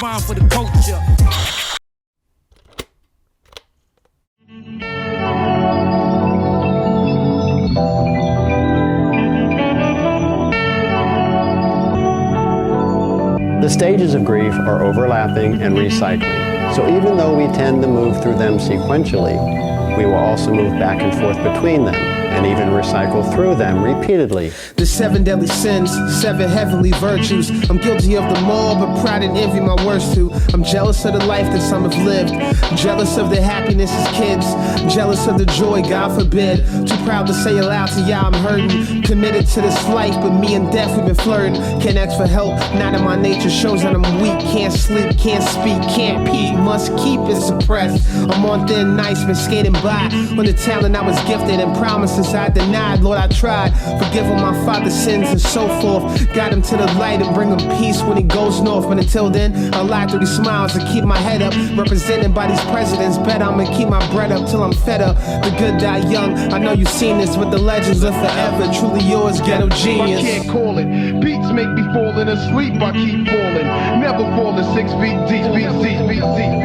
rhyme for the culture. The stages of grief are overlapping and recycling, so even though we tend to move through them sequentially, we will also move back and forth between them, and even recycle through them repeatedly. The 7 deadly sins, 7 heavenly virtues. I'm guilty of them all, but pride and envy my worst two. I'm jealous of the life that some have lived, jealous of their happiness as kids, jealous of the joy, God forbid. Too proud to say aloud to y'all I'm hurting, committed to this life, but me and death we've been flirting. Can't ask for help, not in my nature, shows that I'm weak. Can't sleep, can't speak, can't pee, must keep it suppressed. I'm on thin ice, been skating by on the talent I was gifted and promises I denied. Lord, I tried, forgive all my father's sins and so forth. Guide him to the light and bring him peace when he goes north. But until then, I'll lie through these smiles and keep my head up. Represented by these presidents, bet I'ma keep my bread up till I'm fed up. The good die young, I know you've seen this, but the legends are forever. Truly yours, ghetto genius. I can't call it. Beats make me falling asleep, I keep falling. Never falling 6 feet deep, deep, deep, deep, deep.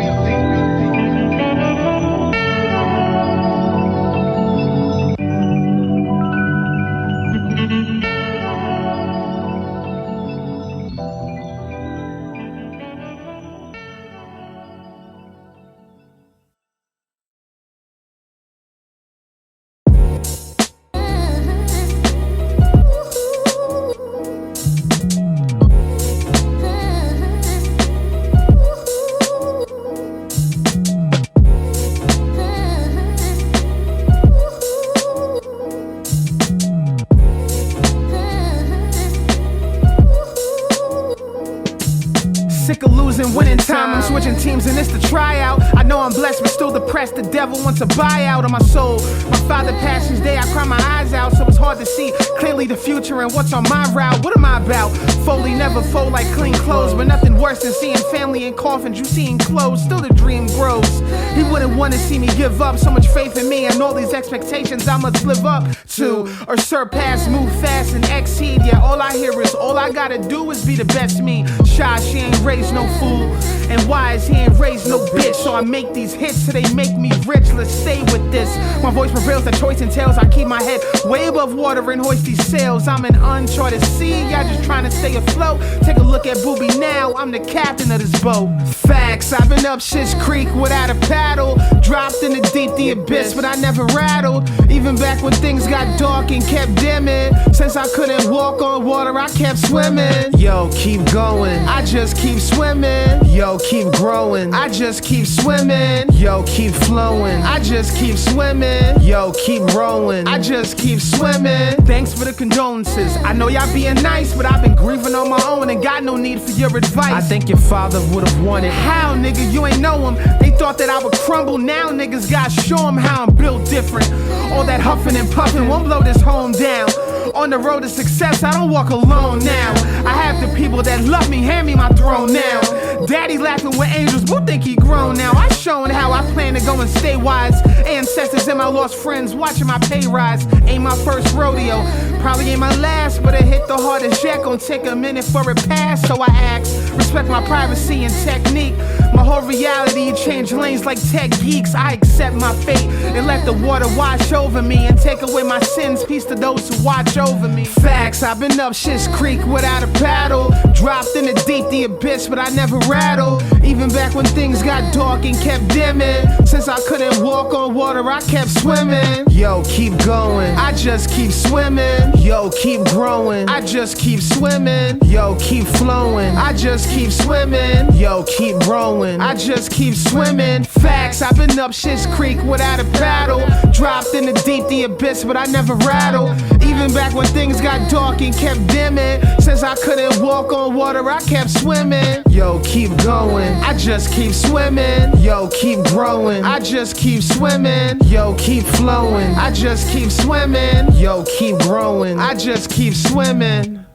Sick of losing, winning time. I'm switching teams and it's the tryout. I know I'm blessed but still depressed. The devil wants a buyout of my soul. My father passed his day, I cry my eyes out, so it's hard to see clearly the future and what's on my route. What am I about? Foley never fold like clean clothes, but nothing worse than seeing family in coffins, you seeing clothes. Still the dream grows. He wouldn't want to see me give up. So much faith in me and all these expectations I must live up to or surpass, move fast and exceed. Yeah, all I hear is all I gotta do is be the best me. Shy, she ain't raised no fool, and wise, he ain't raised no bitch. So I make these hits till they make me rich. Let's stay with this. My voice prevails, the choice entails I keep my head way above water and hoist these sails. I'm an uncharted sea, y'all just trying to stay afloat. Take a look at Booby now, I'm the captain of this boat. Facts, I've been up Shit's Creek without a paddle, dropped in the deep, the abyss, but I never rattled. Even back when things got dark and kept dimming, since I couldn't walk on water, I kept swimming. Yo, keep going, I just keep swimming. Yo, keep growing, I just keep swimming. Yo, keep flowing, I just keep swimming. Yo, keep rowing, I just keep swimming. Thanks for the condolences, I know y'all being nice, but I've been grieving on my own and got no need for your advice. I think your father would've wanted. How, nigga, you ain't know him. They thought that I would crumble, now niggas gotta show him how I'm built different. All that huffing and puffing won't blow this home down. On the road to success, I don't walk alone now. I have the people that love me, hand me my throne now. Daddy laughing with angels, who think he grown now? I shown how I plan to go and stay wise. Ancestors and my lost friends watching my pay rise. Ain't my first rodeo, probably ain't my last, but it hit the hardest yet. Gon' take a minute for it pass, so I ask. Respect my privacy and technique. My whole reality change lanes like tech geeks. I accept my fate and let the water wash over me and take away my sins. Peace to those who watch over me. Facts, I've been up Shit's Creek without a paddle, dropped in the deep, the abyss, but I never rattled. Even back when things got dark and kept dimming, since I couldn't walk on water, I kept swimming. Yo, keep going, I just keep swimming. Yo, keep growing, I just keep swimming. Yo, keep flowing, I just keep swimming. Yo, keep rowing, I just keep swimming. Facts, I've been up Shit's Creek without a paddle, dropped in the deep, the abyss, but I never rattled. Even back when things got dark and kept dimming, since I couldn't walk on water, I kept swimming. Yo, keep going, I just keep swimming. Yo, keep growing, I just keep swimming. Yo, keep flowing, I just keep swimming. Yo, keep growing, I just keep swimming.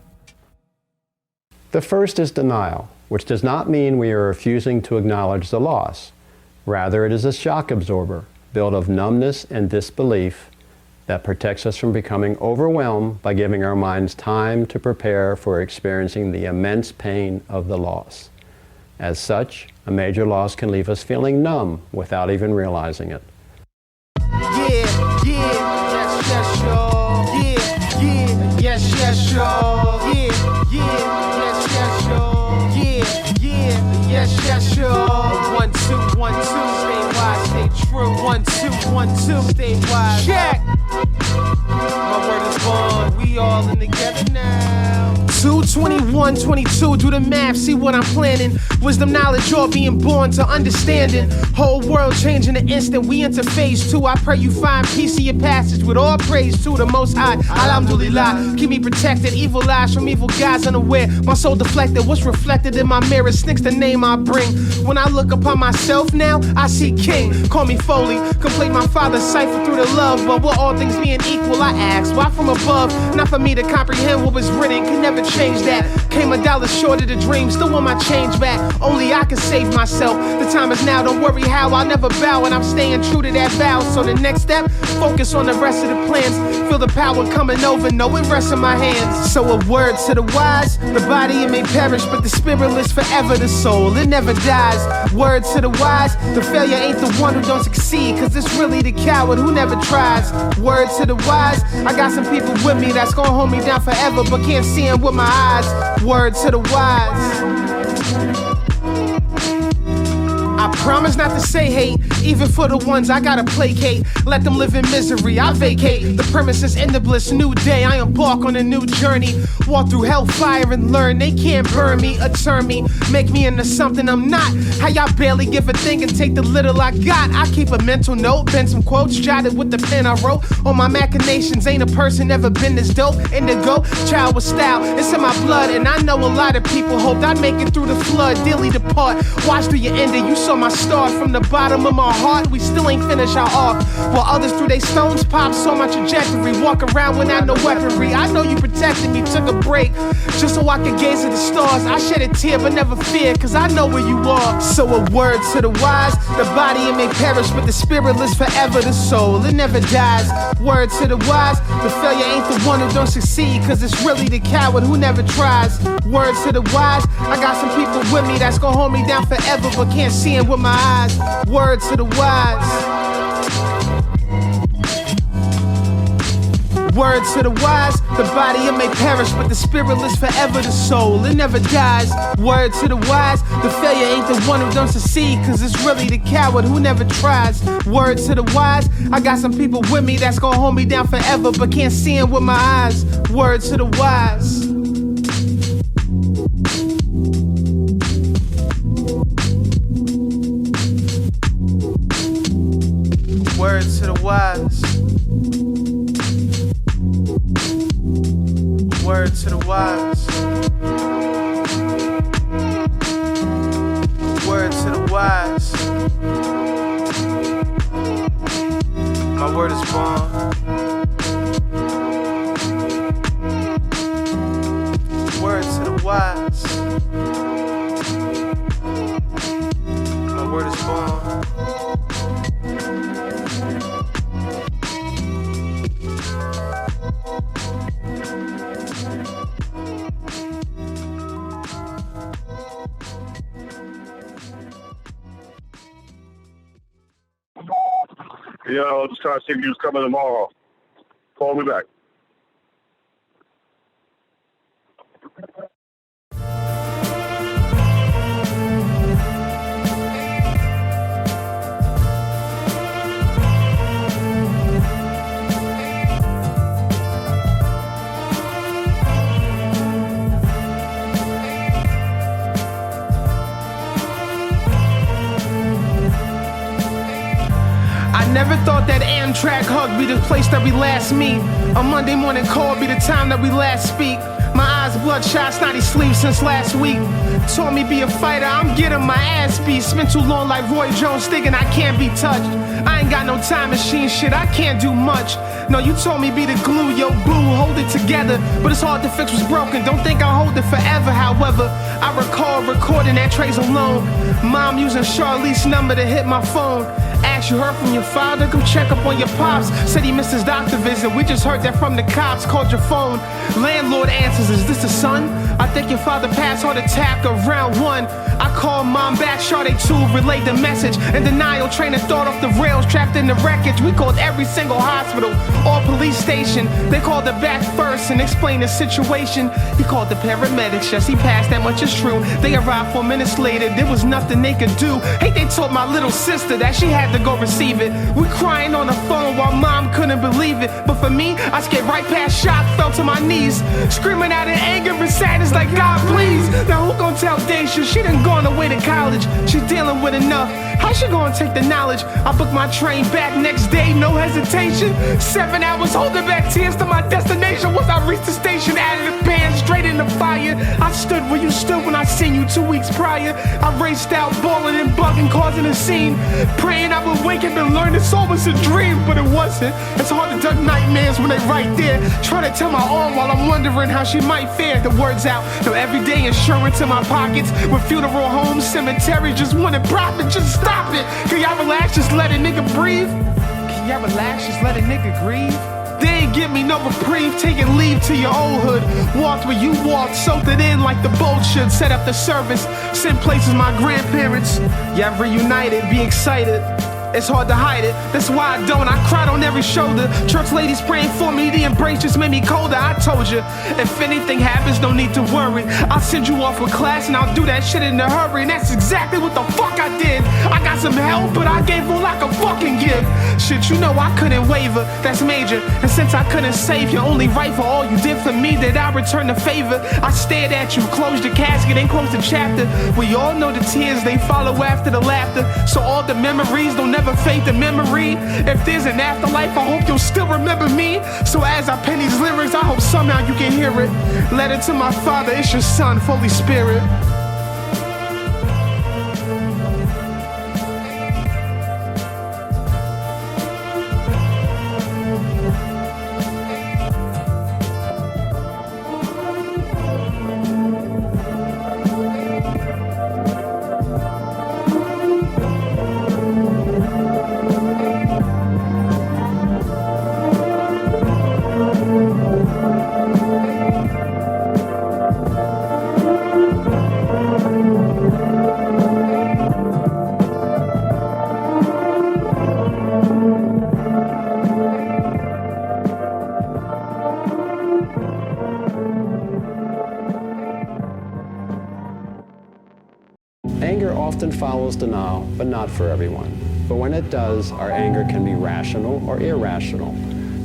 The first is denial, which does not mean we are refusing to acknowledge the loss. Rather, it is a shock absorber built of numbness and disbelief that protects us from becoming overwhelmed by giving our minds time to prepare for experiencing the immense pain of the loss. As such, a major loss can leave us feeling numb without even realizing it. Yeah, yes, y'all. Yeah, yes, y'all. Yeah, yes, y'all. 1, 2, 1, 2, stay wise, stay true. 1, 2, 1, 2, stay wise. Check. My word is born, we all in together now. 2, 21, 22, do the math, see what I'm planning. Wisdom, knowledge, all being born to understanding. Whole world changing the instant we enter phase 2. I pray you find peace in your passage with all praise to the Most High. Alhamdulillah, keep me protected, evil eyes from evil guys unaware. My soul deflected, what's reflected in my mirror, SNICK's the name I bring. When I look upon myself now, I see King. Call me Foley, complete my father's cipher through the love. But with all things being equal, I ask, why from above? Not for me to comprehend what was written, can never change that. Came a dollar short of the dream, still want my change back. Only I can save myself. The time is now, don't worry how, I'll never bow. And I'm staying true to that vow. So the next step, focus on the rest of the plans. Feel the power coming over, know it rests in my hands. So a word to the wise, the body it may perish, but the spirit lives forever, the soul, it never dies. Word to the wise, the failure ain't the one who don't succeed, cause it's really the coward who never tries. Word to the wise, I got some people with me that's gonna hold me down forever, but can't see them with my eyes. Word to the wise. I promise not to say hate, even for the ones I gotta placate. Let them live in misery, I vacate. The premises in the bliss, new day, I embark on a new journey. Walk through hellfire and learn, they can't burn me or turn me, make me into something I'm not. How y'all barely give a thing and take the little I got. I keep a mental note, bend some quotes, jotted with the pen I wrote. On my machinations, ain't a person ever been this dope. Indigo, child with style, it's in my blood. And I know a lot of people hoped I'd make it through the flood, dearly depart. Watch through your ending, you saw my start from the bottom of my heart. We still ain't finished our arc, while others through they stones pop. Saw my trajectory, walk around without no weaponry. I know you protected me, took a break just so I could gaze at the stars. I shed a tear but never feared, cause I know where you are. So a word to the wise, the body it may perish, but the spirit lives forever, the soul it never dies. Word to the wise, the failure ain't the one who don't succeed, cause it's really the coward who never tries. Word to the wise, I got some people with me that's gonna hold me down forever, but can't see him with my eyes. Word to the wise. Word to the wise, the body it may perish, but the spirit lives forever, the soul it never dies. Word to the wise, the failure ain't the one who don't succeed, cause it's really the coward who never tries. Word to the wise, I got some people with me that's gonna hold me down forever, but can't see him with my eyes. Word to the wise. Word to the wise. Word to the wise. Word to the wise. My word is born. Word to the wise. My word is born. Yeah, I was just trying to see if you was coming tomorrow. Call me back. Never thought that Amtrak hug be the place that we last meet. A Monday morning call be the time that we last speak. My eyes bloodshot, snotty sleep since last week. Told me be a fighter, I'm getting my ass beat. Spent too long like Roy Jones thinking I can't be touched. I ain't got no time machine shit, I can't do much. No, you told me be the glue, yo boo, hold it together. But it's hard to fix what's broken, don't think I'll hold it forever. However, I recall recording that trace alone. Mom using Charlize's number to hit my phone. asked, you heard from your father? Go check up on your pops. Said he missed his doctor visit. We just heard that from the cops. Called your phone. Landlord answers, is this the son? I think your father passed heart attack around 1. I called mom back, Sade 2, relayed the message. In denial, train of thought off the rails, trapped in the wreckage. We called every single hospital, all police station. They called her back first and explained the situation. He called the paramedics, yes, he passed, that much is true. They arrived 4 minutes later, there was nothing they could do. Hey, they told my little sister that she had to go receive it. We crying on the phone while mom couldn't believe it. But for me, I skated right past shock, fell to my knees, screaming out in anger and sadness like, God, please. Now who gon' tell Daisha? She done gone away to college. She dealing with enough. How she gonna take the knowledge? I booked my train back next day, no hesitation. 7 hours holding back tears to my destination. Once I reached the station, added a pan straight in the fire. I stood where you stood when I seen you 2 weeks prior. I raced out, balling and bugging, causing a scene, praying I would wake up and learn this all was a dream, but it wasn't. It's hard to duck nightmares when they right there, trying to tell my arm while I'm wondering how she might fare. The words out, no everyday insurance in my pockets, with funeral homes, cemeteries, just wanted profit. Just stop it. Can y'all relax? Just let a nigga breathe. Can y'all relax? Just let a nigga grieve. They ain't give me no reprieve, taking leave to your old hood. Walked where you walked, soaked it in like the boat should. Set up the service, sent places my grandparents. Y'all reunited, be excited. It's hard to hide it, that's why I don't. I cried on every shoulder. Church ladies praying for me, the embrace just made me colder. I told you, if anything happens, no need to worry. I'll send you off with class and I'll do that shit in a hurry. And that's exactly what the fuck I did. I got some help, but I gave all I could fucking give. Shit, you know I couldn't waver, that's major. And since I couldn't save you, only right for all you did for me, that I return the favor. I stared at you, closed the casket and closed the chapter. We all know the tears, they follow after the laughter. So all the memories don't never fade the memory. If there's an afterlife, I hope you'll still remember me. So as I pen these lyrics, I hope somehow you can hear it. Letter to my father, it's your son, Holy Spirit. Anger often follows denial, but not for everyone. But when it does, our anger can be rational or irrational.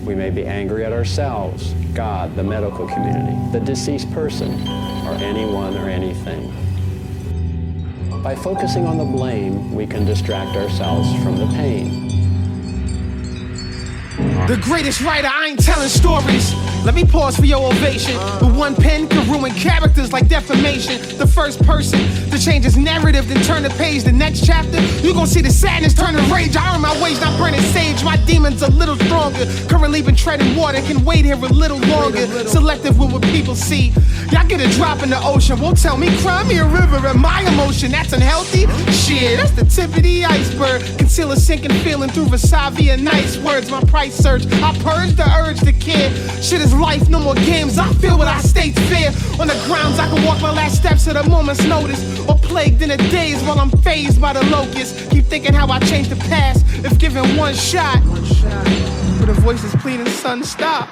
We may be angry at ourselves, God, the medical community, the deceased person, or anyone or anything. By focusing on the blame, we can distract ourselves from the pain. The greatest writer, I ain't telling stories. Let me pause for your ovation. With one pen can ruin characters like defamation. The first person to change his narrative, then turn the page. The next chapter, you gon' see the sadness turn to rage. I earn my wage, not burning sage. My demons a little stronger. Currently been treading water, can wait here a little longer. Selective with what people see. Y'all get a drop in the ocean, won't tell me, cry me a river. And my emotion, that's unhealthy? Shit, that's the tip of the iceberg. Conceal a sinking feeling through Versailles and nice words. My price surge, I purge the urge to care. Shit is life, no more games. I feel what I state's fair. On the grounds, I can walk my last steps at a moment's notice. Or plagued in the days while I'm phased by the locusts. Keep thinking how I changed the past if given one shot. But the voice is pleading, son, stop.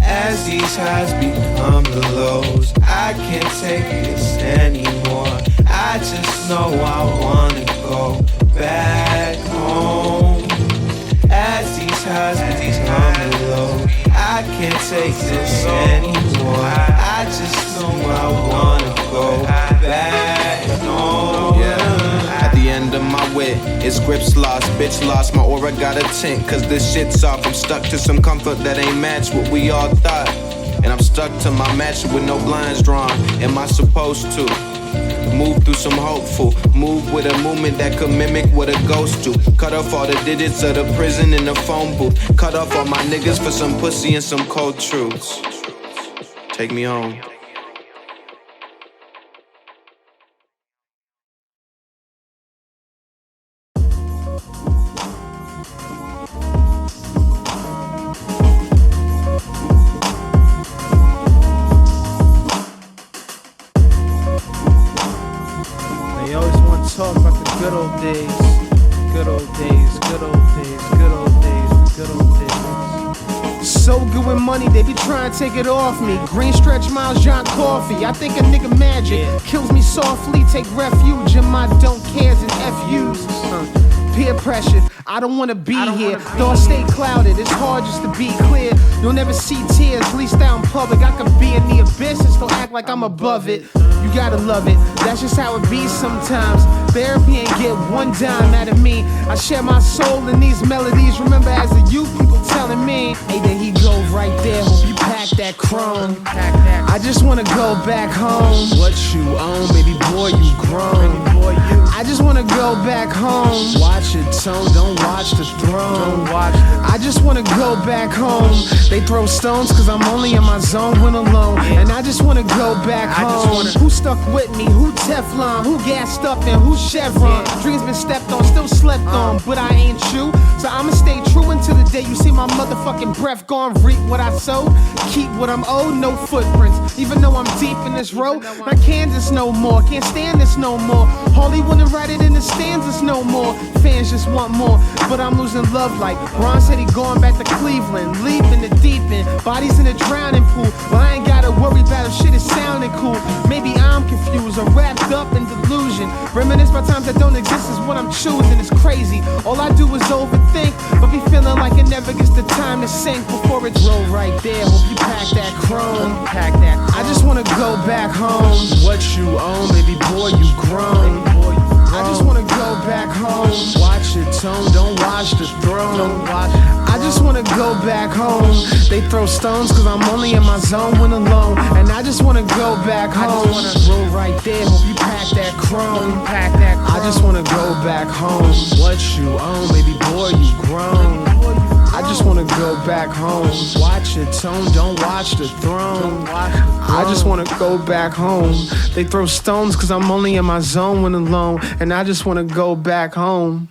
As these highs become the lows, I can't take this anymore. I just know I wanna go back home. As these highs become the lows, I can't take this anymore. I just know I wanna go back home. At the end of my wit, it's grips lost, bitch lost, my aura got a tint. Cause this shit's off, I'm stuck to some comfort that ain't matched what we all thought. And I'm stuck to my match with no blinds drawn. Am I supposed to move through some hopeful, move with a movement that could mimic what a ghost do? Cut off all the digits of the prison in the phone booth. Cut off all my niggas for some pussy and some cold truths. Take me home. old days, good old days, good old days, good old days, good old days. So good with money, they be trying to take it off me. Green stretch miles, John Coffee. I think a nigga magic kills me softly. Take refuge in my don't cares and FUs. Peer pressure, I don't wanna be here. Thoughts stay clouded, it's hard just to be clear. You'll never see tears, least out in public. I could be in the abyss and still act like I'm above it. You gotta love it, that's just how it be sometimes. Therapy ain't get one dime out of me. I share my soul in these melodies. Remember as a youth, people telling me, hey, there he go right there, hope you pack that chrome. I just wanna go back home. What you own, baby boy, you grown. I just wanna go back home. Watch your tone, don't watch the throne. I just wanna go back home. They throw stones cause I'm only in my zone when alone. And I just wanna go back home. Who stuck with me, who Teflon, who gassed up and who Chevron. Dreams been stepped on, still slept on, but I ain't you. So I'ma stay true until the day you see my motherfucking breath gone. Reap what I sowed, keep what I'm owed, no footprints. Even though I'm deep in this road, not Kansas no more, can't stand this no more. Harley wouldn't write it in the stanzas no more. Fans just want more, but I'm losing love like Ron said he going back to Cleveland. Leaping the deep end, bodies in the drowning pool. Well, I ain't gotta worry about if shit is sounding cool. Maybe I'm confused or wrapped up in delusion. Reminisce by times that don't exist is what I'm choosing. It's crazy, all I do is overthink, but be feeling like it never gets the time to sink before it's roll right there. Hope you pack that chrome. I just wanna go back home. What you own, baby boy, you grown. I just wanna go back home. Watch your tone, don't watch the throne. I just wanna go back home. They throw stones cause I'm only in my zone when alone. And I just wanna go back home. I just wanna roll right there, hope you pack that chrome. I just wanna go back home. What you own, baby boy, you grown. I just wanna go back home. Watch your tone, don't watch the throne. I just wanna go back home. They throw stones cause I'm only in my zone when alone. And I just wanna go back home.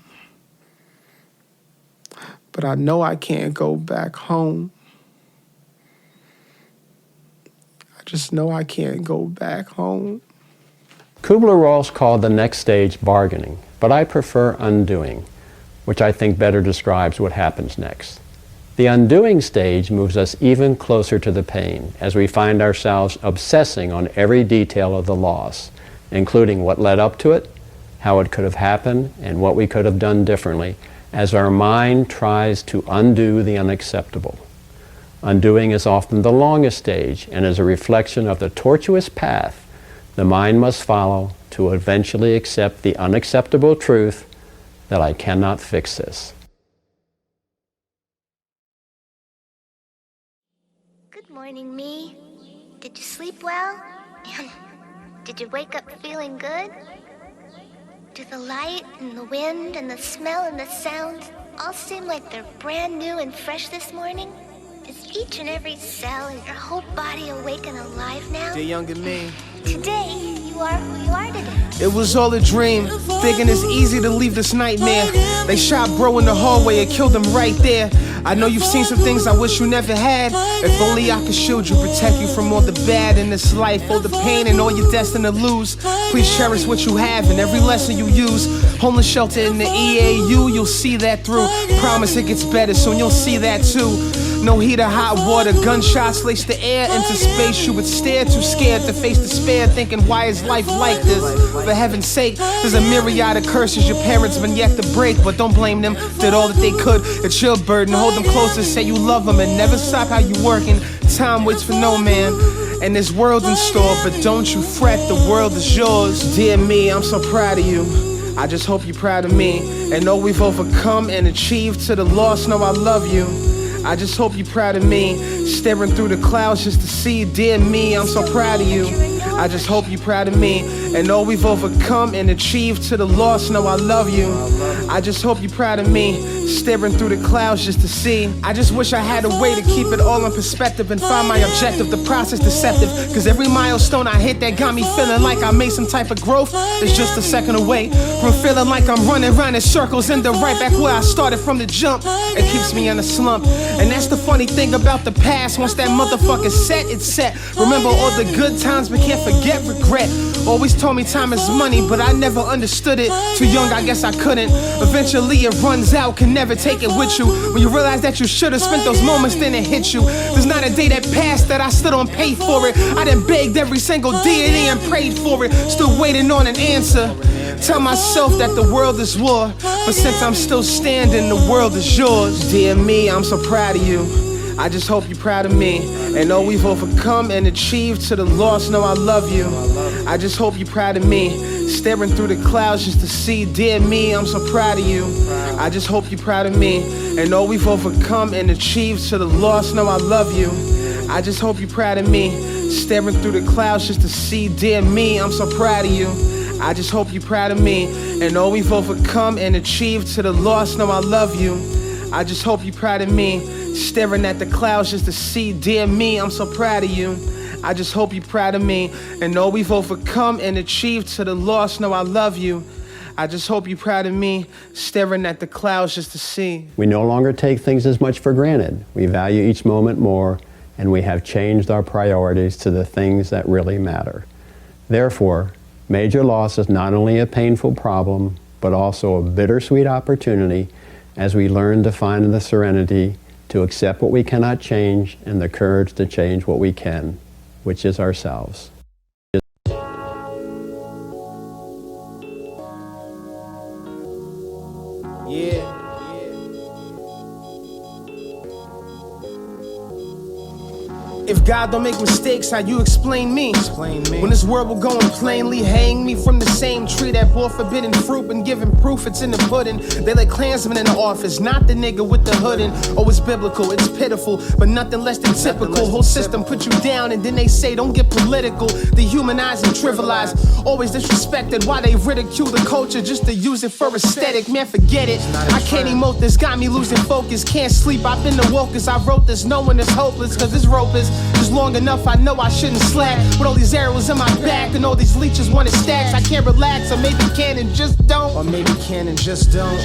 But I know I can't go back home. I just know I can't go back home. Kubler-Ross called the next stage bargaining, but I prefer undoing, which I think better describes what happens next. The undoing stage moves us even closer to the pain as we find ourselves obsessing on every detail of the loss, including what led up to it, how it could have happened, and what we could have done differently, as our mind tries to undo the unacceptable. Undoing is often the longest stage and is a reflection of the tortuous path the mind must follow to eventually accept the unacceptable truth that I cannot fix this. Good morning, me. Did you sleep well? And did you wake up feeling good? Do the light and the wind and the smell and the sounds all seem like they're brand new and fresh this morning? Is each and every cell in your whole body awake and alive now? Dear younger me. Today, you are who you are today. It was all a dream, thinking it's easy to leave this nightmare. They shot bro in the hallway and killed him right there. I know you've seen some things I wish you never had. If only I could shield you, protect you from all the bad in this life, all the pain and all you're destined to lose. Please cherish what you have and every lesson you use. Homeless shelter in the EAU, you'll see that through. Promise it gets better soon, you'll see that too. No heat or hot water, gunshots lace the air into space. You would stare, too scared to face despair, thinking why is life like this? For heaven's sake, there's a myriad of curses your parents been yet to break, but don't blame them, did all that they could. It's your burden, hold them closer, say you love them, and never stop how you working. Time waits for no man, and this world's in store, but don't you fret, the world is yours. Dear me, I'm so proud of you. I just hope you're proud of me, and know we've overcome and achieved. To the lost, know I love you. I just hope you're proud of me, staring through the clouds just to see. Dear me, I'm so proud of you. I just hope you're proud of me, and all we've overcome and achieved. To the lost, know I love you. I just hope you're proud of me, staring through the clouds just to see. I just wish I had a way to keep it all in perspective and find my objective. The process deceptive, cause every milestone I hit that got me feeling like I made some type of growth is just a second away from feeling like I'm running around in circles and then right back where I started from the jump. It keeps me in a slump, and that's the funny thing about the past. Once that motherfucker's set, it's set. Remember all the good times but can't forget regret. Always told me time is money, but I never understood it. Too young, I guess I couldn't. Eventually it runs out, can never take it with you. When you realize that you should've spent those moments, then it hit you. There's not a day that passed that I still don't pay for it. I done begged every single deity and prayed for it, still waiting on an answer. Tell myself that the world is war, but since I'm still standing, the world is yours. Dear me, I'm so proud of you. I just hope you're proud of me, and know we've overcome and achieved. To the lost, know I love you. I just hope you're proud of me, staring through the clouds just to see. Dear me, I'm so proud of you. I just hope you're proud of me, and know we've overcome and achieved. To the lost, know I love you. I just hope you're proud of me, staring through the clouds just to see. Dear me, I'm so proud of you. I just hope you're proud of me, and know we've overcome and achieved. To the lost, know I love you. I just hope you're proud of me, staring at the clouds just to see. Dear me, I'm so proud of you. I just hope you're proud of me, and know we've overcome and achieved. To the lost, know I love you. I just hope you're proud of me, staring at the clouds just to see. We no longer take things as much for granted. We value each moment more, and we have changed our priorities to the things that really matter. Therefore, major loss is not only a painful problem, but also a bittersweet opportunity as we learn to find the serenity to accept what we cannot change and the courage to change what we can, which is ourselves. Yeah. If God don't make mistakes, how you explain me? When this world will go and plainly hang me from the same tree that bore forbidden fruit and giving proof it's in the pudding. They let Klansmen in the office, not the nigga with the hoodin'. Oh, it's biblical, it's pitiful, but nothing less than typical. Whole system put you down and then they say don't get political. Dehumanize and trivialize, always disrespected. Why they ridicule the culture just to use it for aesthetic? Man, forget it. I can't emote this, got me losing focus. Can't sleep, I've been the wokest. I wrote this knowing it's hopeless, cause this rope is just long enough. I know I shouldn't slack with all these arrows in my back and all these leeches wanting stacks. I can't relax, or maybe can and just don't. Or maybe can and just don't.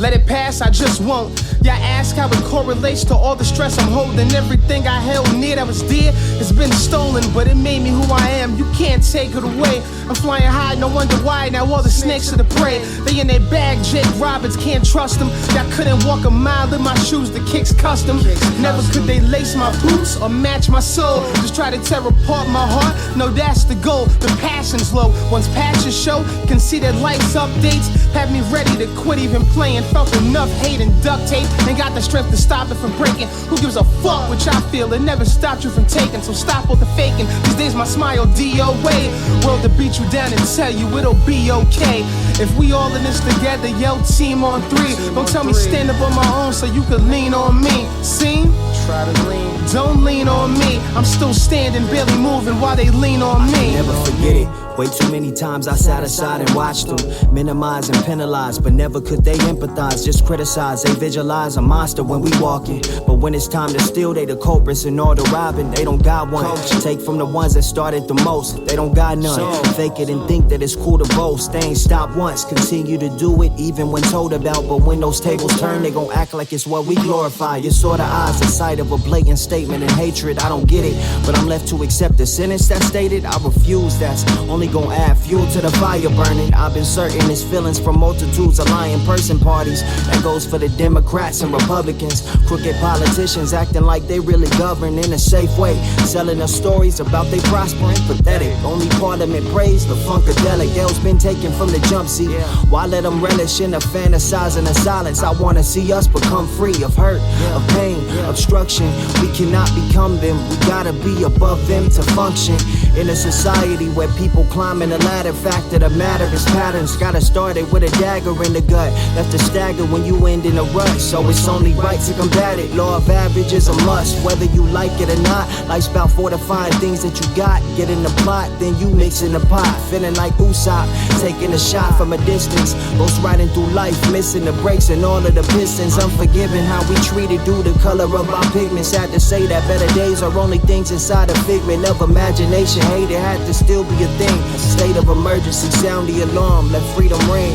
Let it pass, I just won't. Y'all ask how it correlates to all the stress I'm holding. Everything I held near that was dear has been stolen, but it made me who I am. You can't take it away. I'm flying high, no wonder why. Now all the snakes are the prey. They in their bag, Jake Roberts, can't trust them. Y'all couldn't walk a mile in my shoes, the kicks custom. Never could they lace my boots or match my soul. Just try to tear apart my heart. No, that's the goal. The passion's low. Once passion show, can see that life's updates have me ready to quit even playing. Felt enough hate and duct tape, ain't got the strength to stop it from breaking. Who gives a fuck what y'all feel? It never stopped you from taking, so stop all the faking. These days my smile DOA. World to beat you down and tell you it'll be okay. If we all in this together, yo, team on three. Don't tell me stand up on my own so you can lean on me. See? Try to lean. Don't lean on me. I'm still standing, barely moving while they lean on me. Never forget it. Way too many times I sat aside and watched them minimize and penalize, but never could they empathize, just criticize. They visualize a monster when we walking, but when it's time to steal, they the culprits in order robbing. They don't got one. Take from the ones that started the most, they don't got none. Fake it and think that it's cool to boast. They ain't stop once, continue to do it even when told about. But when those tables turn, they gon' act like it's what we glorify. Your sort of eyes, the sight of a blatant statement and hatred. I don't get it, but I'm left to accept the sentence that's stated. I refuse, that's only gon' add fuel to the fire burning. I've been certain it's feelings from multitudes of lying person parties. That goes for the Democrats and Republicans. Crooked politicians acting like they really govern in a safe way, selling us stories about they prospering. Pathetic, only parliament praise the funkadelic. They's been taken from the jump seat. Why let them relish in the fantasizing of silence? I wanna see us become free of hurt, of pain, obstruction. We can not become them. We gotta be above them to function in a society where people climbing the ladder. Fact of the matter is patterns. Gotta start it with a dagger in the gut. Left to stagger when you end in a rut. So it's only right to combat it. Law of average is a must, whether you like it or not. Life's about fortifying things that you got. Get in the plot, then you mix in the pot. Feeling like Usopp, taking a shot from a distance. Ghost riding through life, missing the brakes and all of the pistons. Unforgiving how we treated due to color of our pigments. Had to say that better days are only things inside a figment of imagination. Hate it had to still be a thing. A state of emergency, sound the alarm, let freedom ring.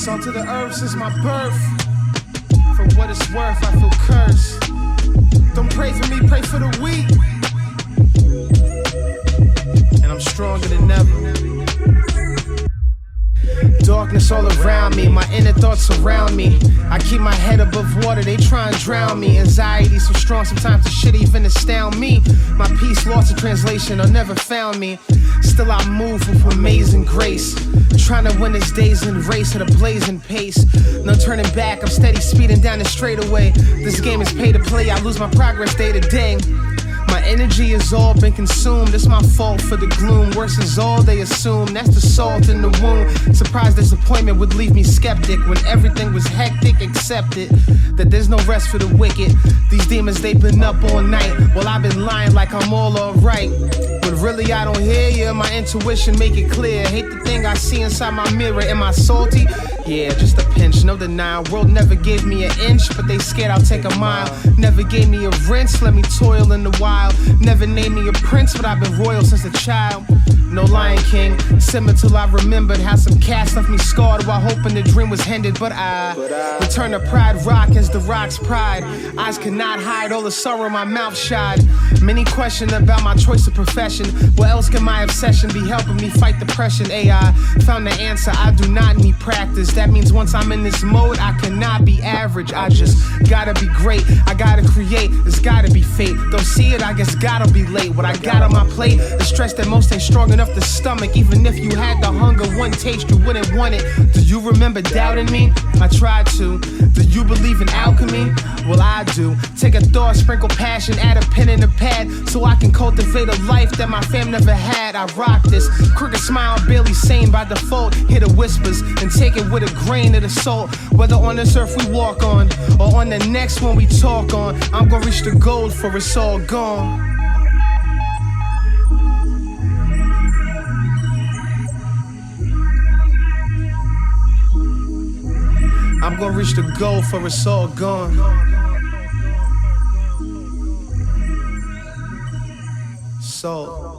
Salt to the earth since my birth. For what it's worth, I feel cursed. Don't pray for me, pray for the weak. And I'm stronger than ever. Darkness all around me, my inner thoughts surround me. I keep my head above water, they try and drown me. Anxiety so strong, sometimes the shit even astound me. My peace lost in translation or never found me. Still I move with amazing grace. Trying to win this day's in race at a blazing pace. No turning back, I'm steady speeding down the straightaway. This game is pay to play, I lose my progress day to day. My energy has all been consumed. It's my fault for the gloom. Worse is all they assume. That's the salt in the wound. Surprised disappointment would leave me skeptic. When everything was hectic, accepted that there's no rest for the wicked. These demons, they've been up all night. Well, I've been lying like I'm all alright. But really I don't hear you. My intuition make it clear. Hate the thing I see inside my mirror. Am I salty? Yeah, just a pinch, no denial. World never gave me an inch, but they scared I'll take a mile. Never gave me a rinse, let me toil in the wild. Never named me a prince, but I've been royal since a child. No Lion King, simmer till I remembered how some cats left me scarred while hoping the dream was ended. But I return to pride rock as the rock's pride. Eyes cannot hide all the sorrow my mouth shied. Many question about my choice of profession. What else can my obsession be helping me fight depression? AI found the answer, I do not need practice. That means once I'm in this mode, I cannot be average. I just gotta be great, I gotta create, it's gotta be fate. Don't see it, I guess gotta be late. What I got on my plate, the stress that most ain't strong enough to stomach. Even if you had the hunger, one taste, you wouldn't want it. Do you remember doubting me? I tried to. Do you believe in alchemy? Well, I do. Take a thought, sprinkle passion, add a pen and a pad, so I can cultivate a life that my fam never had. I rock this. Crooked smile, barely sane by default. Hear the whispers and take it with a grain of salt. Whether on this earth we walk on, or on the next one we talk on, I'm gonna reach the goal for it's all gone. I'm gonna reach the goal for it's all gone. So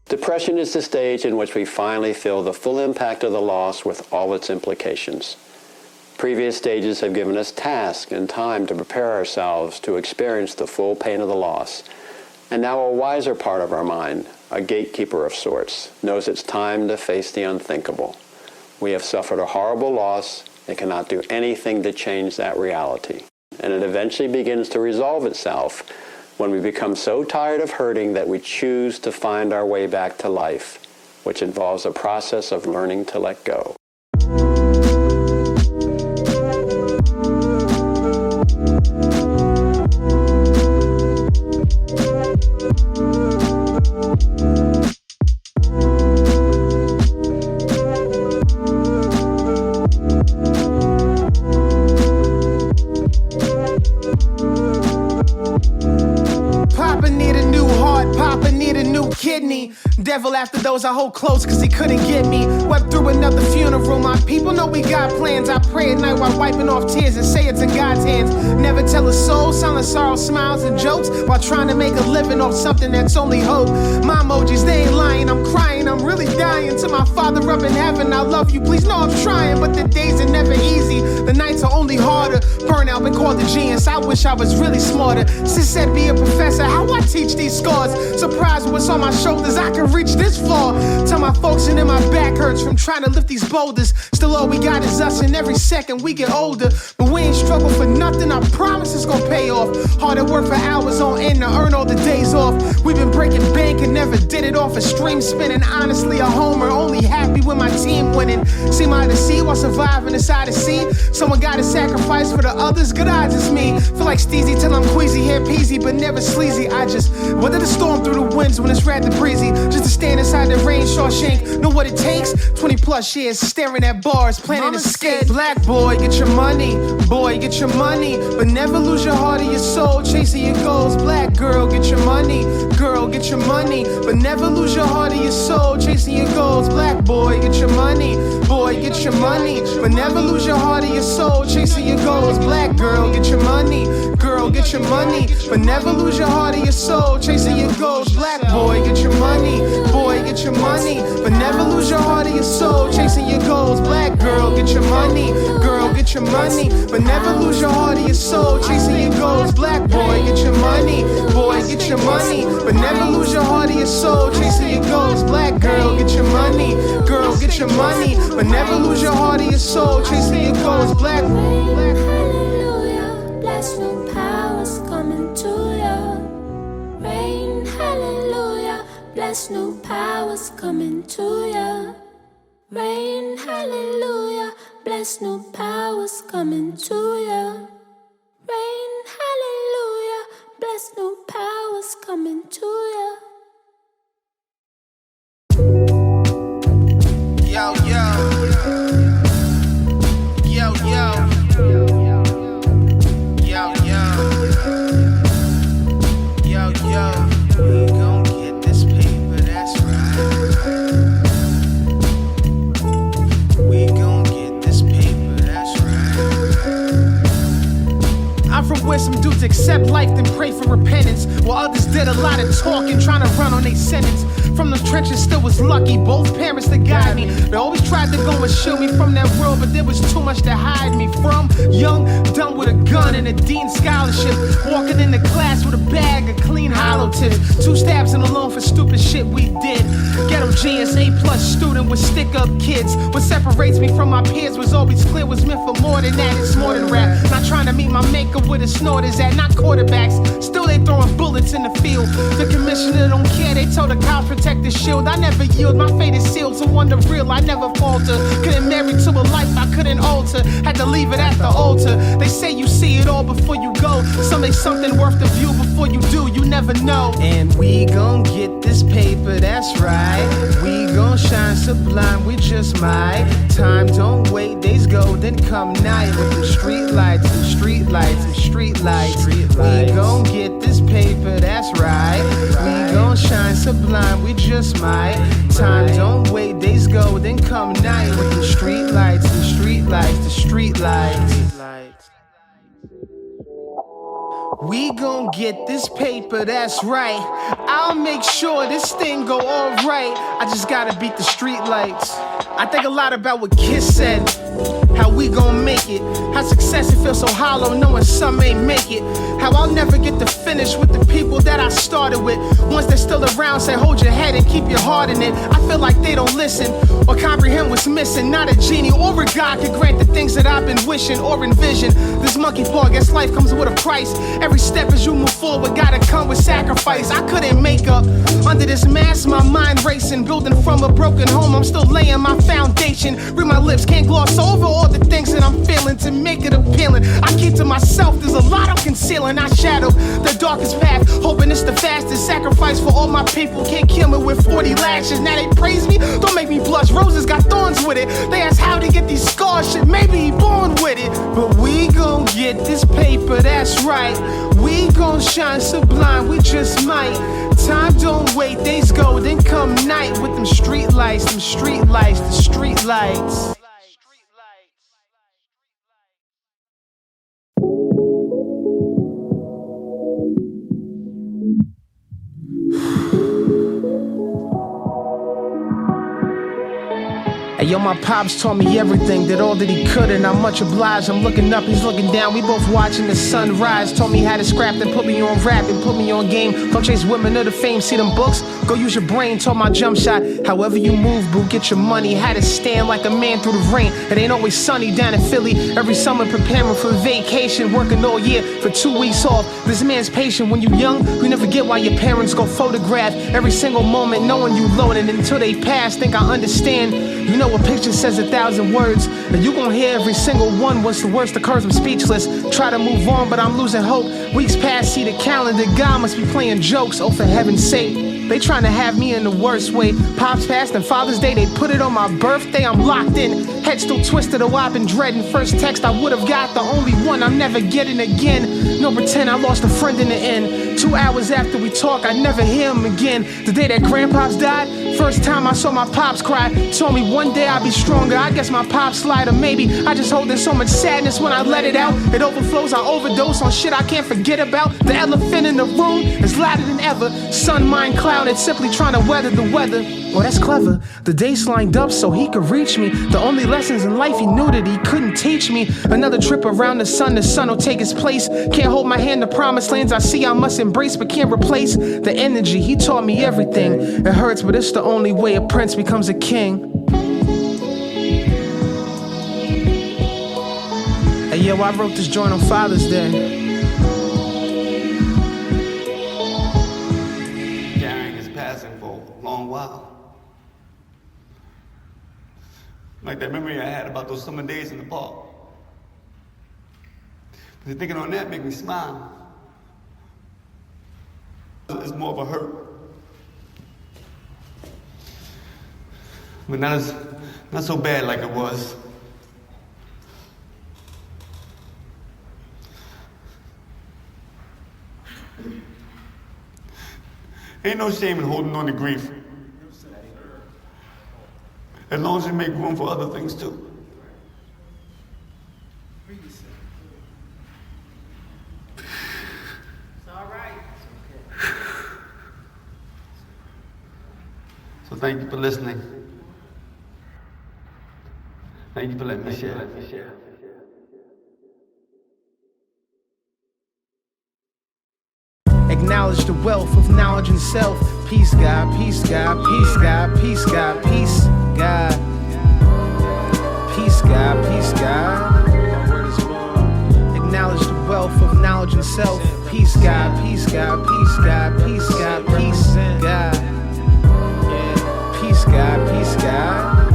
Depression is the stage in which we finally feel the full impact of the loss with all its implications. Previous stages have given us tasks and time to prepare ourselves to experience the full pain of the loss. And now a wiser part of our mind, a gatekeeper of sorts, knows it's time to face the unthinkable. We have suffered a horrible loss and cannot do anything to change that reality. And it eventually begins to resolve itself when we become so tired of hurting that we choose to find our way back to life, which involves a process of learning to let go. Papa need a new heart, Papa need a new kidney. Devil after those I hold close cause he couldn't get me. Wept through another funeral, my people know we got plans. I pray at night while wiping off tears and say it's in God's hands. Never tell a soul, silent sorrow, smiles and jokes, while trying to make a living off something that's only hope. My emojis, they ain't lying, I'm crying, I'm really dying. To my father up in heaven, I love you, please know I'm trying. But the days are never easy, the nights are only harder. Burnout, been called a genius, I wish I was really smarter. Sis said be a professor, how I teach these scars. Surprised what's on my shoulders, I can reach this far. Tell my folks and then my back hurts from trying to lift these boulders. Still all we got is us, and every second we get older. But we ain't struggle for nothing, I promise it's gonna pay off. Hard at work for hours on end to earn all the days off. We've been breaking bank and never did it off a stream spinning. Honestly a homer, only happy with my team winning. See my to see while surviving inside the sea. Someone gotta sacrifice for the others, good odds it's me. Feel like Steezy till I'm queasy, hair peasy but never sleazy. I just weather the storm through the winds when it's rather breezy. Just to stand inside the rain, Shawshank, know what it takes? 20 plus years staring at bars, planning to escape. Black boy, get your money, boy, get your money, but never lose your heart or your soul, chasing your goals. Black girl, get your money, girl, get your money, but never lose your heart or your soul, chasing your goals. Black boy, get your money, boy, get your money, but never lose your heart or your soul, chasing your goals. Black girl, get your money, girl, get your money, but never lose your heart or your soul, chasing your goals. Black boy, get your money, boy, get your money, but never lose your heart or your soul, chasing your goals. Black girl, get your money, girl, get your money, but never lose your heart or your soul, chasing your goals. Black boy, get your money, boy, get your money, but never lose your heart or your soul, chasing your goals. Black girl, get your money, girl, get your money, but never lose your heart or your soul, chasing your goals. Black, hallelujah, bless new powers coming to you. Rain, hallelujah, bless new powers coming to you. Rain, hallelujah, bless new powers coming to you. Rain, hallelujah, bless new powers coming to you. yo, yo, yo, yo, yo, yo, yo, yo. We gon' get this paper, that's right. We gon' get this paper, that's right. I'm from where some dudes accept life then pray for repentance, while others did a lot of talking, trying to run on their sentence. From the trenches still was lucky, both parents that guide me. They always tried to go and shield me from that world, but there was too much to hide me from. Young, dumb with a gun and a dean scholarship, walking into class with a bag of clean hollow tips. 2 stabs in the lung for stupid shit we did. Ghetto genius, A+ student with stick-up kids. What separates me from my peers was always clear, was meant for more than that, it's more than rap. Not trying to meet my maker with a snort is at, not quarterbacks. Still they throwing bullets in the field. The commissioner don't care, they told the cops protect the shield. I never yield, my fate is sealed to one the real, I never falter. Couldn't marry to a life I couldn't alter, had to leave it at the altar. They say you see it all before you go, some say something worth the view before you do, you never know. And we gon' get this paper, that's right. We gon' shine sublime, we just might. Time don't wait, days go, then come night. With them street lights, and street lights, and street lights. We gon' get this paper, that's right. We gon' shine sublime, we just might. Time don't wait, days go, then come night. With the street lights, the street lights, the street lights. We gon' get this paper, that's right. I'll make sure this thing go alright. I just gotta beat the street lights. I think a lot about what Kiss said, how we gon' make it, how success it feels so hollow knowing some ain't make it, how I'll never get to finish with the people that I started with. Once they're still around, say hold your head and keep your heart in it. I feel like they don't listen or comprehend what's missing. Not a genie or a god can grant the things that I've been wishing or envision. This monkey paw, guess life comes with a price. Every step as you move forward gotta come with sacrifice. I couldn't make up under this mask, my mind racing. Building from a broken home, I'm still laying my foundation. Read my lips, can't gloss over all the things that I'm feeling to make it appealing. I keep to myself, there's a lot I'm concealing. I shadow the darkest path, hoping it's the fastest. Sacrifice for all my people, can't kill me with 40 lashes. Now they praise me, don't make me blush. Roses got thorns with it. They ask how to get these scars, shit, maybe he born with it. But we gon' get this paper, that's right. We gon' shine sublime, we just might. Time don't wait, days go, then come night with them street lights, the street lights. Hey, yo, my pops taught me everything, did all that he could, and I'm much obliged. I'm looking up, he's looking down, we both watching the sun rise. Taught me how to scrap, then put me on rap and put me on game. Don't chase women or the fame, see them books? Go use your brain, taught my jump shot. However you move, boo, get your money. How to stand like a man through the rain. It ain't always sunny down in Philly. Every summer preparing for vacation, working all year for 2 weeks off. This man's patient. When you young, you never get why your parents go photograph every single moment, knowing you loaded until they pass. Think I understand. You know a picture says 1,000 words, and you gon' hear every single one. What's the worst occurs, I'm speechless. Try to move on, but I'm losing hope. Weeks pass, see the calendar, God must be playing jokes. Oh, for heaven's sake. They trying to have me in the worst way. Pops passed and Father's Day, they put it on my birthday. I'm locked in, head still twisted, a wop and dreading. First text I would've got, the only one I'm never getting again. No pretend I lost a friend in the end. 2 hours after we talk, I never hear him again. The day that grandpops died, first time I saw my pops cry. Told me one day I'd be stronger, I guess my pops lied. Or maybe I just hold in so much sadness when I let it out. It overflows, I overdose on shit I can't forget about. The elephant in the room is louder than ever. Sun, mind clouded, simply trying to weather the weather. Oh, that's clever. The days lined up so he could reach me. The only lessons in life he knew that he couldn't teach me. Another trip around the sun will take his place. Can't hold my hand to promised lands I see I must embrace, but can't replace the energy. He taught me everything. It hurts, but it's the only way a prince becomes a king. Hey, yo, I wrote this joint on Father's Day. Long while. Like that memory I had about those summer days in the park. But thinking on that make me smile. It's more of a hurt. But not so bad like it was. Ain't no shame in holding on to grief. As long as you make room for other things too. It's all right. So thank you for listening. Thank you for letting me share. Acknowledge the wealth of knowledge and self. Peace, God, peace, God, peace, God, peace, God, peace, God. Peace, God, peace, God. Acknowledge the wealth of knowledge and self. Peace, God, peace, God, peace, God, peace, God, peace, God. Peace, God, peace, God.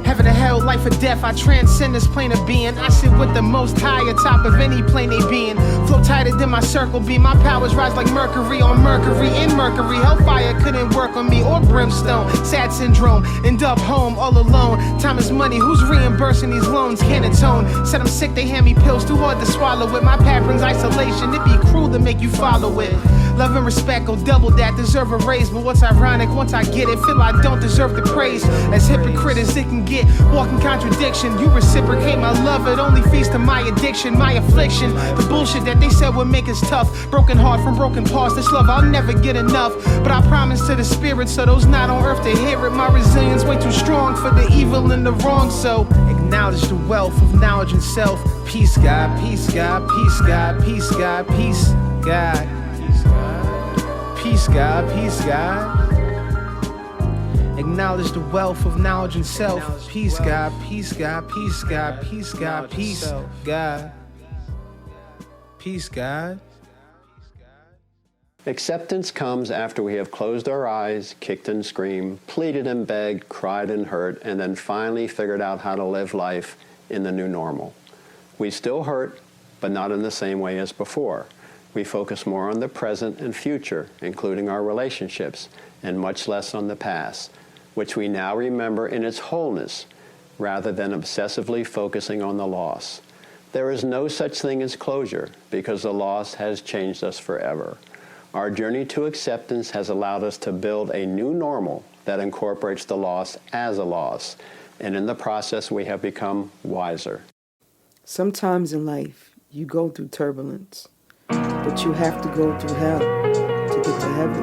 Heaven or hell, life or death, I transcend this plane of being. I sit with the most high atop of any plane they being. Flow tighter than my circle be. My powers rise like Mercury on Mercury in Mercury. Hellfire couldn't work on me or brimstone. Sad syndrome, end up home all alone. Time is money, who's reimbursing these loans? Can't atone. Said I'm sick, they hand me pills too hard to swallow it. My path brings isolation, it'd be cruel to make you follow it. Love and respect go double that, deserve a raise. But what's ironic, once I get it, feel I don't deserve the praise. As hypocrite as it can get, walking contradiction. You reciprocate my love, it only feeds to my addiction, my affliction. The bullshit that they said would make us tough. Broken heart from broken parts, this love I'll never get enough. But I promise to the spirit, so those not on earth to hear it. My resilience way too strong for the evil and the wrong. So acknowledge the wealth of knowledge and self. Peace, God, peace, God, peace, God, peace, God, peace, God. Peace, God, peace, God. Acknowledge the wealth of knowledge and self. Peace, God, peace, God, peace, God, peace, God, peace, God. Peace, God. Acceptance comes after we have closed our eyes, kicked and screamed, pleaded and begged, cried and hurt, and then finally figured out how to live life in the new normal. We still hurt, but not in the same way as before. We focus more on the present and future, including our relationships, and much less on the past, which we now remember in its wholeness, rather than obsessively focusing on the loss. There is no such thing as closure, because the loss has changed us forever. Our journey to acceptance has allowed us to build a new normal that incorporates the loss as a loss, and in the process we have become wiser. Sometimes in life, you go through turbulence, but you have to go through hell to get to heaven.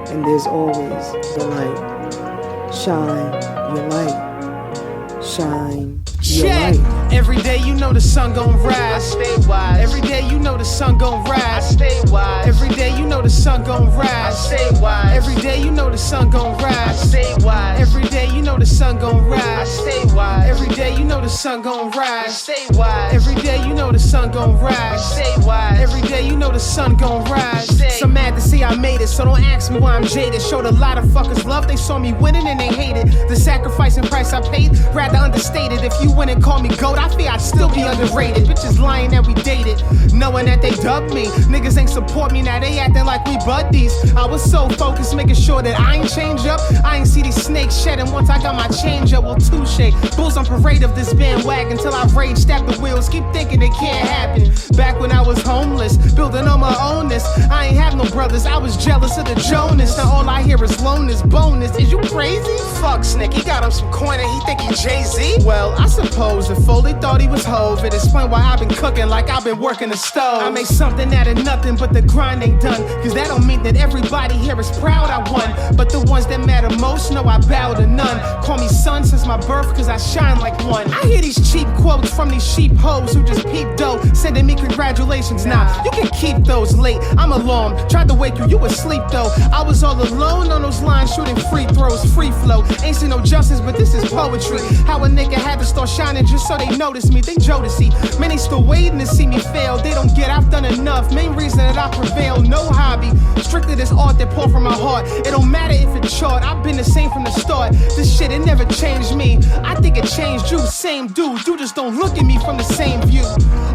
And there's always the light. Shine your light. Shine your light. Every day you know the sun gon' rise. I stay wise. Every day you know the sun gon' rise. I stay wise. Every day you know the sun gon' rise. I stay wise. Every day you know the sun gon' rise. I stay wise. Every day you know the sun gon' rise. I stay wise. Every day you know the sun gon' rise. I stay wise. Every day you know the sun gon' rise. I stay wise. Every day you know the sun gon' rise. So mad to see I made it, so don't ask me why I'm jaded. Showed a lot of fuckers love, they saw me winning and they hated the sacrifice and price I paid. Rather understated. If you win and call me GOAT, I fear I'd still be underrated. Bitches lying that we dated, knowing that they dubbed me. Niggas ain't support me, now they acting like we buddies. I was so focused, making sure that I ain't change up. I ain't see these snakes shedding once I got my change up. Well, touche. Bulls on parade of this bandwagon till I rage, stab the wheels, keep thinking it can't happen. Back when I was homeless, building on my ownness. I ain't have no brothers, I was jealous of the Jonas. Now all I hear is lowness, bonus. Is you crazy? Fuck Snick, he got him some coin and he think he Jay-Z. Well, I suppose if Foley thought he was Hove, it explain why I've been cooking like I've been working the stove. I made something out of nothing, but the grind ain't done. Cause that don't mean that everybody here is proud I won. But the ones that matter most know I bow to none. Call me son since my birth cause I shine like one. I hear these cheap quotes from these sheep hoes who just peep dough, sending me congratulations. Nah, you can keep those late. I'm alarmed, tried to wake you, you asleep though. I was all alone on those lines shooting free throws, free flow. Ain't seen no justice, but this is poetry. How a nigga had to start shining just so they notice me. They Jodeci, many still waiting to see me fail. They don't get I've done enough. Main reason that I prevail, no hobby. Strictly this art that pour from my heart. It don't matter if it's short, I've been the same from the start. This shit, it never changed me. I think it changed you, same dude. You just don't look at me from the same view.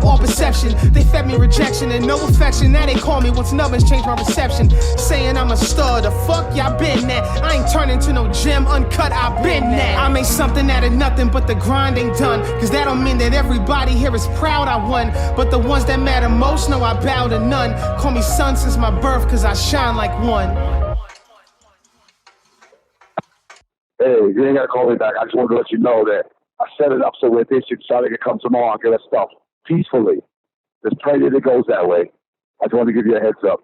All perception, they fed me rejection and no affection. Now they call me once numbers change my perception. Saying I'm a star, the fuck y'all been that? I ain't turning to no gem uncut, I've been that. I made something out of nothing, but the grind ain't done. Cause that don't mean that everybody here is proud I won. But the ones that matter most know I bow to none. Call me son since my birth cause I shine like one. Hey, you ain't got to call me back. I just wanted to let you know that I set it up so that this decided to come tomorrow and get us stuff peacefully. Just pray that it goes that way. I just wanted to give you a heads up.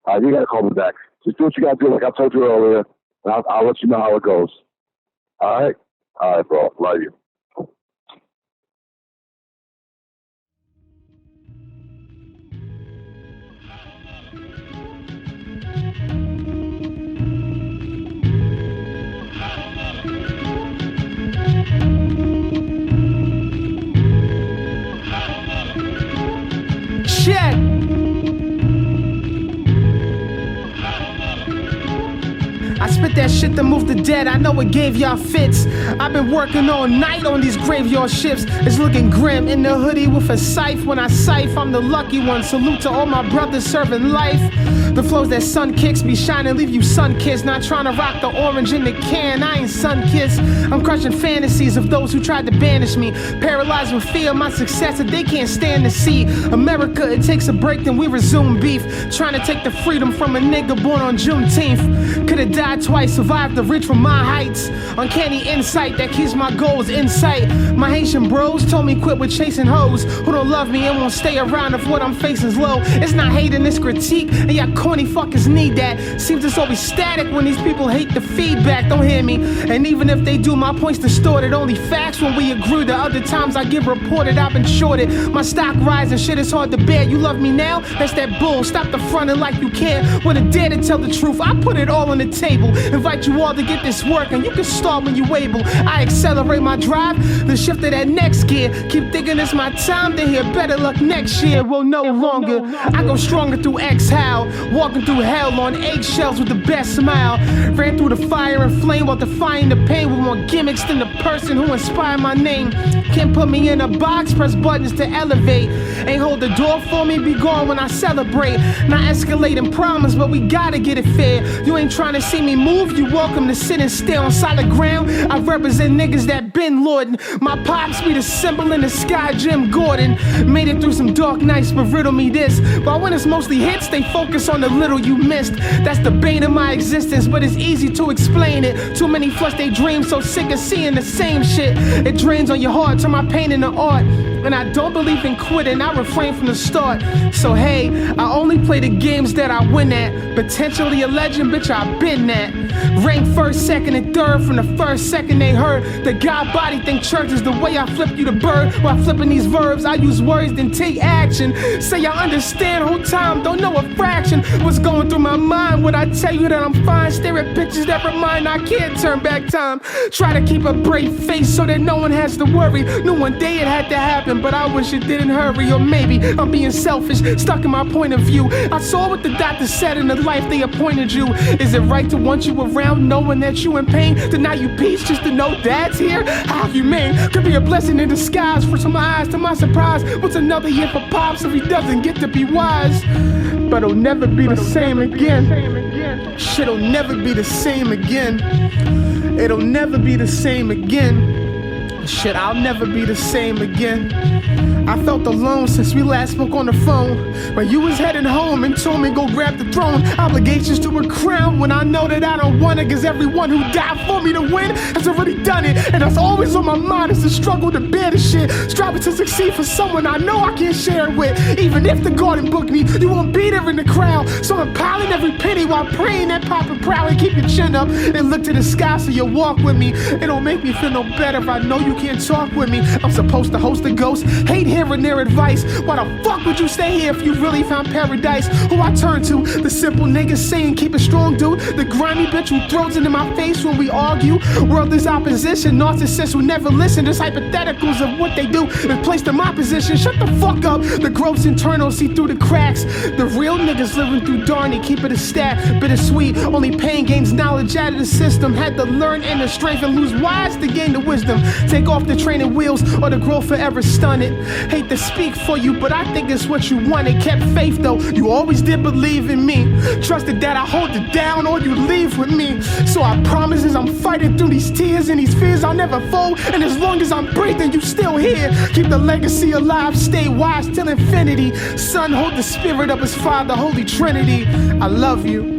You got to call me back. Just do what you got to do like I told you earlier, and I'll let you know how it goes. All right? All right, bro. Love you. Check. I spit that shit to move the dead, I know it gave y'all fits. I've been working all night on these graveyard shifts. It's looking grim in the hoodie with a scythe. When I scythe, I'm the lucky one. Salute to all my brothers serving life. The flows that sun kicks be shining, leave you sun-kissed. Not trying to rock the orange in the can, I ain't sun-kissed. I'm crushing fantasies of those who tried to banish me. Paralyzed with fear of my success that they can't stand to see. America, it takes a break, then we resume beef. Trying to take the freedom from a nigga born on Juneteenth. Could've died twice, survived the reach from my heights. Uncanny insight that keeps my goals in sight. My Haitian bros told me quit with chasing hoes who don't love me and won't stay around if what I'm facing's low. It's not hating, it's critique, and y'all corny fuckers need that. Seems it's always static when these people hate the feedback, don't hear me. And even if they do, my point's distorted. Only facts when we agree. The other times I get reported, I've been shorted. My stock rising, shit is hard to bear. You love me now? That's that bull. Stop the fronting like you can't. When I dare to tell the truth, I put it all on the table. Invite you all to get this work, and you can start when you able. I accelerate my drive, then shift to that next gear. Keep thinking it's my time to hear better luck next year. Well, no longer. I go stronger through exhale. Walking through hell on eggshells with the best smile. Ran through the fire and flame while defying the pain with more gimmicks than the person who inspired my name. Can't put me in a box, press buttons to elevate. Ain't hold the door for me, be gone when I celebrate. Not escalating promise, but we gotta get it fair. You ain't trying to see me move, you welcome to sit and stay on solid ground. I represent niggas that been lordin'. My pops be the symbol in the sky, Jim Gordon. Made it through some dark nights, but riddle me this. While when it's mostly hits, they focus on the little you missed. That's the bane of my existence, but it's easy to explain it. Too many flush they dreams, so sick of seeing the same shit. It drains on your heart, turn my pain into art. And I don't believe in quitting, I refrain from the start. So hey, I only play the games that I win at. Potentially a legend, bitch, I've been that. Ranked first, second, and third from the first second they heard. The God body think church is the way I flip you the bird. While flipping these verbs, I use words, then take action. Say I understand whole time, don't know a fraction. What's going through my mind when I tell you that I'm fine? Stare at pictures that remind I can't turn back time. Try to keep a brave face so that no one has to worry. Knew one day it had to happen, but I wish it didn't hurry. Or maybe I'm being selfish, stuck in my point of view. I saw what the doctor said in the life they appointed you. Is it right to want you around knowing that you in pain? Deny you peace just to know dad's here? How humane, could be a blessing in disguise. For some eyes, to my surprise, what's another year for Pops if he doesn't get to be wise? But it'll never be the same again. Shit'll never be the same again. It'll never be the same again. Shit, I'll never be the same again. I felt alone since we last spoke on the phone. When you was heading home and told me go grab the throne. Obligations to a crown when I know that I don't want it. Cause everyone who died for me to win has already done it. And that's always on my mind is the struggle to bear the shit. Striving to succeed for someone I know I can't share it with. Even if the garden booked me, you won't be there in the crowd. So I'm piling every penny while praying that Papa proudly keep your chin up and look to the sky so you walk with me. It don't make me feel no better if I know you can't talk with me. I'm supposed to host a ghost, hate hearing their advice. Why the fuck would you stay here if you really found paradise? Who I turn to, the simple niggas saying keep it strong dude. The grimy bitch who throws it in my face when we argue. World is opposition, narcissists who never listen. Just hypotheticals of what they do and placed in my position. Shut the fuck up, the gross internal see through the cracks. The real niggas living through Darney, keep it a stat. Bittersweet, only pain gains knowledge out of the system. Had to learn inner strength and lose wise to gain the wisdom. Take off the training wheels or the growth forever stunted. Hate to speak for you, but I think it's what you wanted. Kept faith though, you always did believe in me. Trusted that I hold it down or you leave with me. So I promise as I'm fighting through these tears and these fears, I'll never fold. And as long as I'm breathing, you still here. Keep the legacy alive, stay wise till infinity. Son, hold the spirit of his Father, Holy Trinity. I love you.